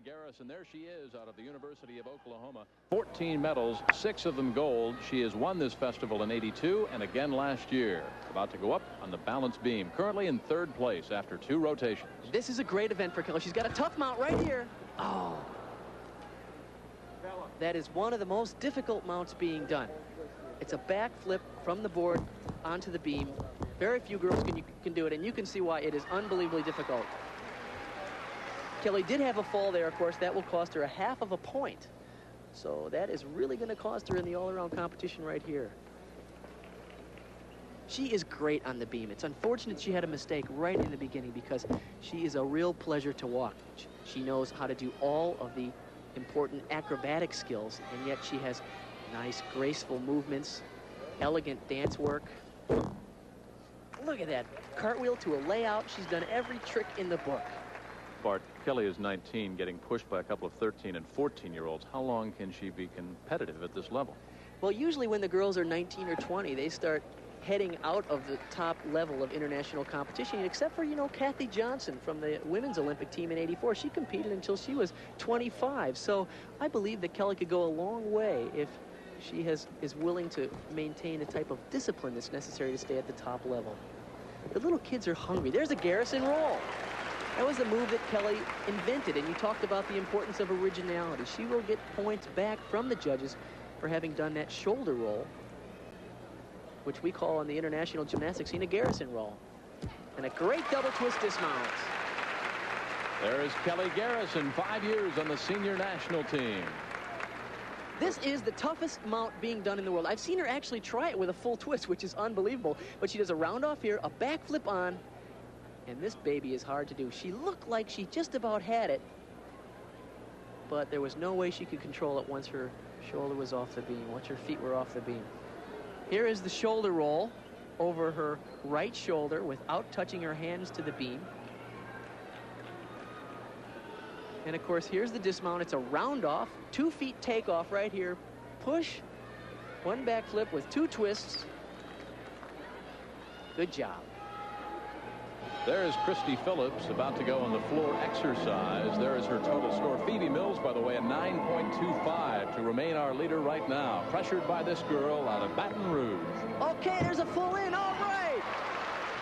Kelly Garrison. There she is out of the University of Oklahoma. 14 medals, 6 of them gold. She has won this festival in '82 and again last year. About to go up on the balance beam. Currently in 3rd place after 2 rotations. This is a great event for Kelly. She's got a tough mount right here. Oh. That is one of the most difficult mounts being done. It's a back flip from the board onto the beam. Very few girls can do it, and you can see why it is unbelievably difficult. Kelly did have a fall there, of course. That will cost her a half of a point. So that is really going to cost her in the all-around competition right here. She is great on the beam. It's unfortunate she had a mistake right in the beginning because she is a real pleasure to watch. She knows how to do all of the important acrobatic skills, and yet she has nice, graceful movements, elegant dance work. Look at that. Cartwheel to a layout. She's done every trick in the book. Bart, Kelly is 19, getting pushed by a couple of 13 and 14-year-olds. How long can she be competitive at this level? Well, usually when the girls are 19 or 20, they start heading out of the top level of international competition, except for, you know, Kathy Johnson from the women's Olympic team in '84. She competed until she was 25. So I believe that Kelly could go a long way if she is willing to maintain the type of discipline that's necessary to stay at the top level. The little kids are hungry. There's a Garrison roll. That was the move that Kelly invented, and you talked about the importance of originality. She will get points back from the judges for having done that shoulder roll, which we call in the international gymnastics scene a Garrison roll. And a great double twist dismount. There is Kelly Garrison, 5 years on the senior national team. This is the toughest mount being done in the world. I've seen her actually try it with a full twist, which is unbelievable. But she does a round off here, a back flip on, and this baby is hard to do. She looked like she just about had it, but there was no way she could control it once her shoulder was off the beam, once her feet were off the beam. Here is the shoulder roll over her right shoulder without touching her hands to the beam. And of course, here's the dismount. It's a round off, 2 feet takeoff right here. Push, 1 back flip with 2 twists. Good job. There is Christy Phillips about to go on the floor exercise. There is her total score. Phoebe Mills, by the way, a 9.25 to remain our leader right now. Pressured by this girl out of Baton Rouge. Okay, there's a full in. All right.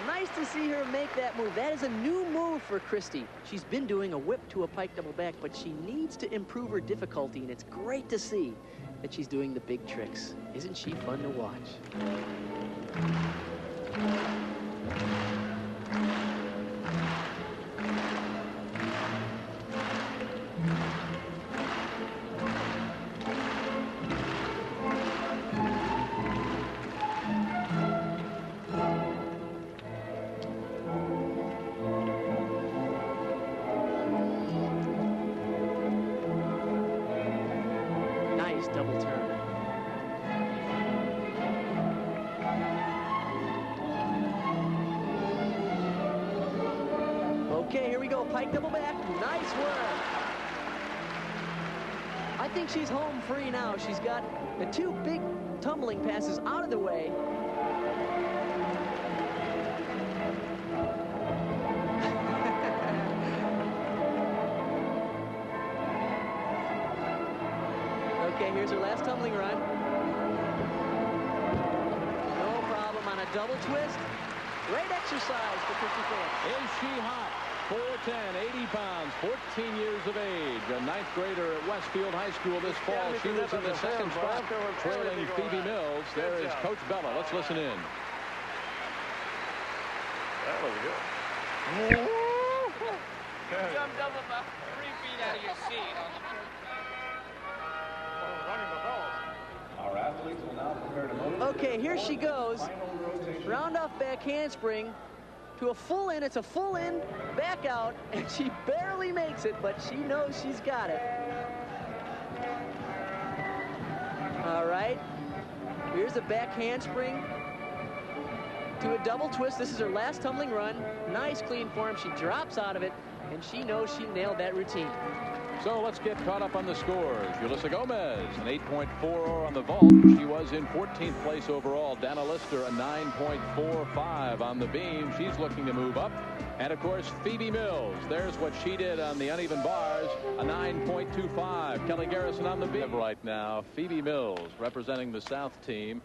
Nice to see her make that move. That is a new move for Christy. She's been doing a whip to a pike double back, but she needs to improve her difficulty, and it's great to see that she's doing the big tricks. Isn't she fun to watch? Double turn. Okay, here we go. Pike double back. Nice work. I think she's home free now. She's got the 2 big tumbling passes out of the way. Okay, here's her last tumbling run. No problem on a double twist. Great exercise for Christy Phillips. Is she hot? 4'10", 80 pounds, 14 years of age. A 9th grader at Westfield High School this fall. She was in the 2nd spot, trailing Phoebe Mills. There is Coach Bella. Let's listen in. That was good. Jumped up about 3 feet out of your seat on the Our athletes will now prepare to move. Okay, here she goes. Round off back handspring to a full in. It's a full in, back out, and she barely makes it, but she knows she's got it. All right. Here's a back handspring to a double twist. This is her last tumbling run. Nice clean form. She drops out of it, and she knows she nailed that routine. So let's get caught up on the scores. Yulissa Gomez, an 8.40 on the vault. She was in 14th place overall. Dana Lister, a 9.45 on the beam. She's looking to move up. And of course, Phoebe Mills. There's what she did on the uneven bars, a 9.25. Kelly Garrison on the beat right now. Phoebe Mills representing the South team.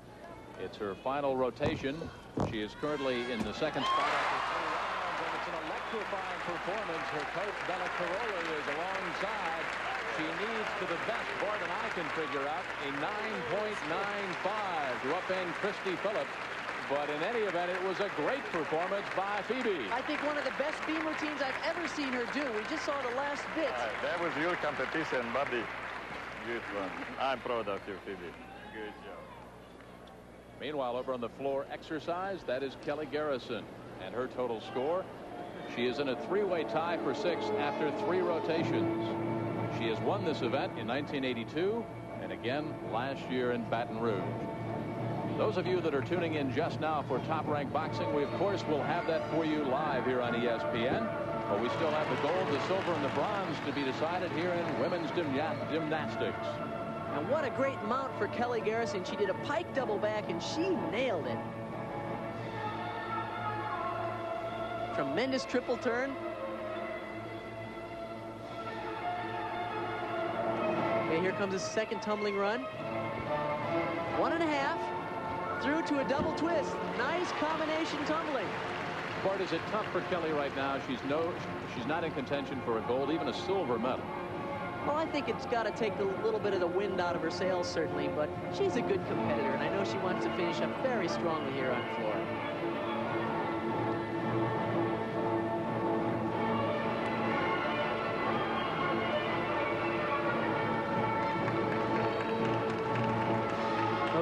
It's her final rotation. She is currently in the second spot after 3 rounds, and it's an electrifying performance. Her coach, Bella Caroli, is alongside. She needs, to the best more than I can figure out, a 9.95 to upend Christy Phillips. But in any event, it was a great performance by Phoebe. I think one of the best beam routines I've ever seen her do. We just saw the last bit. That was your competition, buddy. Good one. I'm proud of you, Phoebe. Good job. Meanwhile, over on the floor exercise, that is Kelly Garrison. And her total score, she is in a 3-way tie for 6th after 3 rotations. She has won this event in 1982 and again last year in Baton Rouge. Those of you that are tuning in just now for Top Rank Boxing, we of course will have that for you live here on ESPN. But we still have the gold, the silver, and the bronze to be decided here in women's gymnastics. And what a great mount for Kelly Garrison. She did a pike double back and she nailed it. Tremendous triple turn. Okay, here comes a second tumbling run. 1.5. Through to a double twist. Nice combination tumbling. Bart, is it tough for Kelly right now? She's not in contention for a gold, even a silver medal. Well, I think it's got to take a little bit of the wind out of her sails, certainly, but she's a good competitor, and I know she wants to finish up very strongly here on the floor.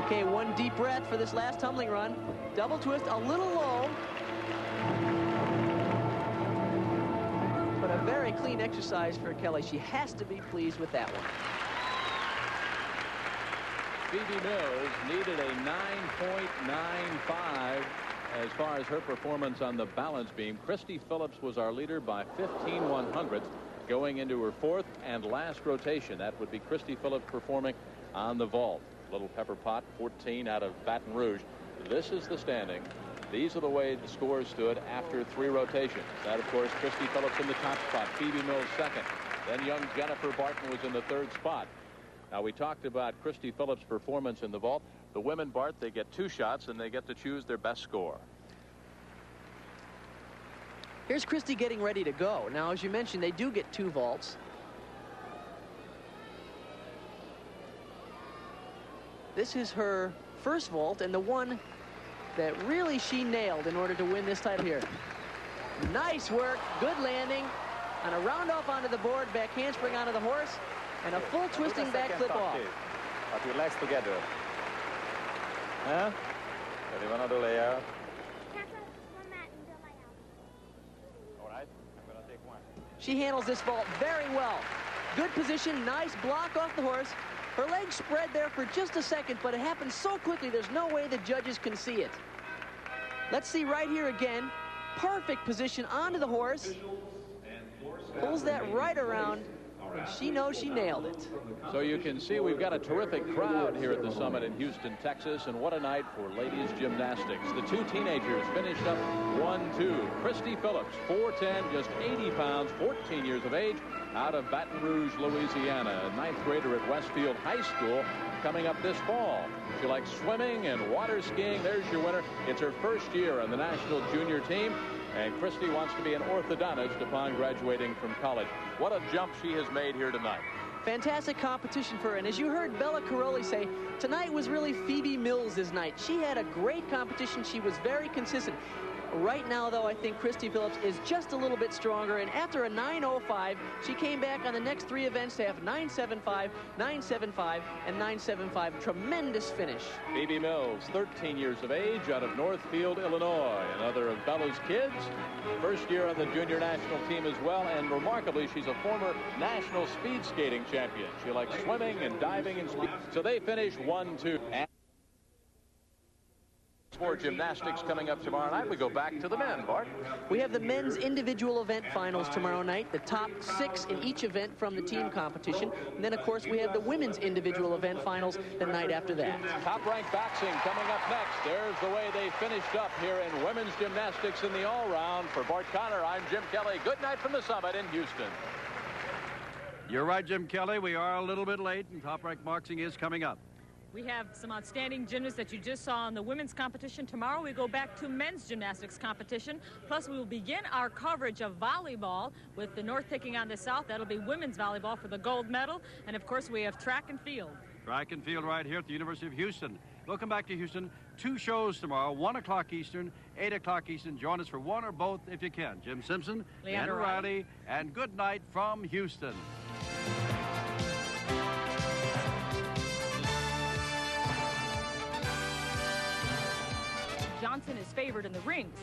Okay, one deep breath for this last tumbling run. Double twist, a little low. But a very clean exercise for Kelly. She has to be pleased with that one. Phoebe Mills needed a 9.95 as far as her performance on the balance beam. Christy Phillips was our leader by 15/100ths going into her 4th and last rotation. That would be Christy Phillips performing on the vault. Little Pepper Pot, 14 out of Baton Rouge. This is the standing. These are the way the scores stood after 3 rotations. That, of course, Christy Phillips in the top spot. Phoebe Mills 2nd. Then young Jennifer Barton was in the 3rd spot. Now, we talked about Christy Phillips' performance in the vault. The women, Bart, they get 2 shots, and they get to choose their best score. Here's Christy getting ready to go. Now, as you mentioned, they do get 2 vaults. This is her first vault and the one that really she nailed in order to win this title here. Nice work, good landing, and a round off onto the board, back handspring onto the horse, and a full twisting back flip off. But your legs together. Huh? Ready, one other layer. All right, I'm gonna take one. She handles this vault very well. Good position, nice block off the horse. Her legs spread there for just a second, but it happened so quickly there's no way the judges can see it. Let's see right here again. Perfect position onto the horse. Pulls that right around, and she knows she nailed it. So you can see we've got a terrific crowd here at the Summit in Houston, Texas, and what a night for ladies gymnastics. The 2 teenagers finished up 1-2. Christy Phillips, 4'10", just 80 pounds, 14 years of age, out of Baton Rouge, Louisiana, a 9th grader at Westfield High School, coming up this fall. She likes swimming and water skiing. There's your winner. It's her first year on the national junior team, and Christy wants to be an orthodontist upon graduating from college. What a jump she has made here tonight. Fantastic competition for her, and as you heard Bella Caroli say, tonight was really Phoebe Mills' night. She had a great competition. She was very consistent. Right now, though, I think Christy Phillips is just a little bit stronger, and after a 9.05, she came back on the next 3 events to have 9.75, 9.75, and 9.75. Tremendous finish. Phoebe Mills, 13 years of age, out of Northfield, Illinois, another of Bella's kids. First year on the junior national team as well, and remarkably, she's a former national speed skating champion. She likes swimming and diving and speed. So they finish 1-2. For gymnastics coming up tomorrow night, we go back to the men, Bart. We have the men's individual event finals tomorrow night, the top 6 in each event from the team competition. And then, of course, we have the women's individual event finals the night after that. Top-ranked boxing coming up next. There's the way they finished up here in women's gymnastics in the all-round. For Bart Connor, I'm Jim Kelly. Good night from the summit in Houston. You're right, Jim Kelly. We are a little bit late, and top-ranked boxing is coming up. We have some outstanding gymnasts that you just saw in the women's competition. Tomorrow we go back to men's gymnastics competition. Plus we will begin our coverage of volleyball with the North taking on the South. That'll be women's volleyball for the gold medal. And of course we have track and field. Track and field right here at the University of Houston. We'll come back to Houston. 2 shows tomorrow, 1 o'clock Eastern, 8 o'clock Eastern. Join us for one or both if you can. Jim Simpson, Leander Riley, and good night from Houston. Johnson is favored in the rings.